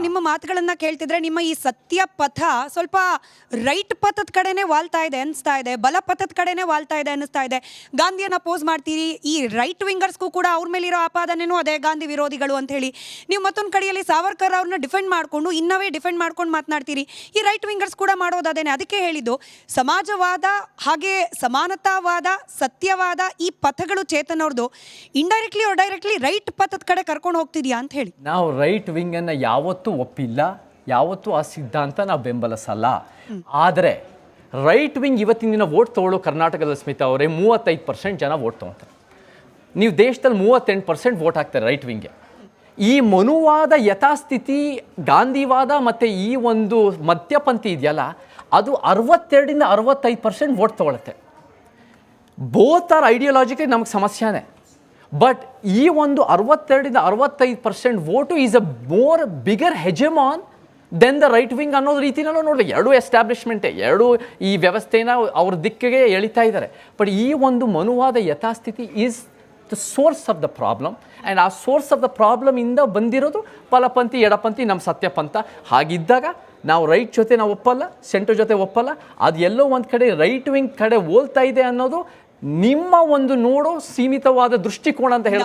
ನಿಮ್ಮ ಮಾತುಗಳನ್ನ ಕೇಳ್ತಿದ್ರೆ ನಿಮ್ಮ ಈ ಸತ್ಯ ಪಥ ಸ್ವಲ್ಪ ರೈಟ್ ಪಥದ ಕಡೆನೆ ವಾಲ್ತಾ ಇದೆ ಅನಿಸ್ತಾ ಇದೆ, ಬಲ ಪಥದ ಕಡೆನೆ ವಾಲ್ತಾ ಇದೆ ಅನಿಸ್ತಾ ಇದೆ. ಗಾಂಧಿಯನ್ನ ಪೋಸ್ ಮಾಡ್ತೀರಿ, ಈ ರೈಟ್ ವಿಂಗರ್ಸ್ಗೂ ಕೂಡ ಅವ್ರ ಮೇಲಿರೋ ಆಪಾದನೆನೂ ಅದೇ, ಗಾಂಧಿ ವಿರೋಧಿಗಳು ಅಂತ ಹೇಳಿ. ನೀವು ಮತ್ತೊಂದು ಕಡೆಯಲ್ಲಿ ಸಾವರ್ಕರ್ ಅವ್ರನ್ನ ಡಿಫೆಂಡ್ ಮಾಡಿಕೊಂಡು ಇನ್ನವೇ ಡಿಫೆಂಡ್ ಮಾಡ್ಕೊಂಡು ಮಾತನಾಡ್ತೀರಿ. ಈ ರೈಟ್ ವಿಂಗರ್ಸ್ ಕೂಡ ಮಾಡೋದೇನೆ. ಅದಕ್ಕೆ ಹೇಳಿದ್ದು ಸಮಾಜವಾದ ಹಾಗೆ ಸಮಾನತಾವಾದ, ಸತ್ಯವಾದ ಈ ಪಥಗಳು ಚೇತನ್ ಅವ್ರದ್ದು ಇಂಡೈರೆಕ್ಟ್ಲಿ ಆರ್ ಡೈರೆಕ್ಟ್ಲಿ ರೈಟ್ ಪಥದ ಕಡೆ ಕರ್ಕೊಂಡು ಹೋಗ್ತಿದ್ಯಾ ಅಂತ ಹೇಳಿ. ನಾವು ರೈಟ್ ವಿಂಗನ್ನು ಯಾವತ್ತೂ ಒಪ್ಪಿಲ್ಲ, ಯಾವತ್ತೂ ಆ ಸಿದ್ಧಾಂತ ನಾವು ಬೆಂಬಲಿಸಲ್ಲ. ಆದರೆ ರೈಟ್ ವಿಂಗ್ ಇವತ್ತಿನ ದಿನ ವೋಟ್ ತೊಗೊಳ್ಳೋ ಕರ್ನಾಟಕದ ಸ್ಮಿತಾ ಅವರೇ 35% ಜನ ವೋಟ್ ತೊಗೊಳ್ತಾರೆ. ನೀವು ದೇಶದಲ್ಲಿ 38% ವೋಟ್ ಹಾಕ್ತಾರೆ ರೈಟ್ ವಿಂಗ್ಗೆ. ಈ ಮನುವಾದ ಯಥಾಸ್ಥಿತಿ, ಗಾಂಧಿವಾದ ಮತ್ತು ಈ ಒಂದು ಮಧ್ಯಪಂಥಿ ಇದೆಯಲ್ಲ, ಅದು 62ರಿಂದ 65% ವೋಟ್ ತೊಗೊಳುತ್ತೆ. ಬೋತ್ ಆರ್ ಐಡಿಯಾಲಜಿಕಲಿ ನಮಗೆ ಸಮಸ್ಯೆನೇ. ಬಟ್ ಈ ಒಂದು 62ರಿಂದ 65% vote is a more bigger hegemon than the right wing ಅನ್ನೋದು ರೀತಿನಲ್ಲೂ ನೋಡಲಿ. ಎರಡೂ ಎಸ್ಟಾಬ್ಲಿಷ್ಮೆಂಟೇ, ಎರಡೂ ಈ ವ್ಯವಸ್ಥೆನ ಅವ್ರ ದಿಕ್ಕಿಗೆ ಎಳಿತಾ ಇದ್ದಾರೆ. ಬಟ್ ಈ ಒಂದು ಮನುವಾದ ಯಥಾಸ್ಥಿತಿ is the source of the problem. And ಆ ಸೋರ್ಸ್ ಆಫ್ ದ ಪ್ರಾಬ್ಲಮಿಂದ ಬಂದಿರೋದು ಬಲಪಂಥಿ, ಎಡಪಂಥಿ, ನಮ್ಮ ಸತ್ಯಪಂಥ. ಹಾಗಿದ್ದಾಗ ನಾವು ರೈಟ್ ಜೊತೆ ನಾವು ಒಪ್ಪಲ್ಲ, ಸೆಂಟರ್ ಜೊತೆ ಒಪ್ಪಲ್ಲ. ಅದು ಎಲ್ಲೋ ಒಂದು ಕಡೆ ರೈಟ್ ವಿಂಗ್ ಕಡೆ ಹೋಲ್ತಾ ಇದೆ ಅನ್ನೋದು ನಿಮ್ಮ ಒಂದು ನೋಡೋ ಸೀಮಿತವಾದ ದೃಷ್ಟಿಕೋನ ಅಂತ ಹೇಳಿ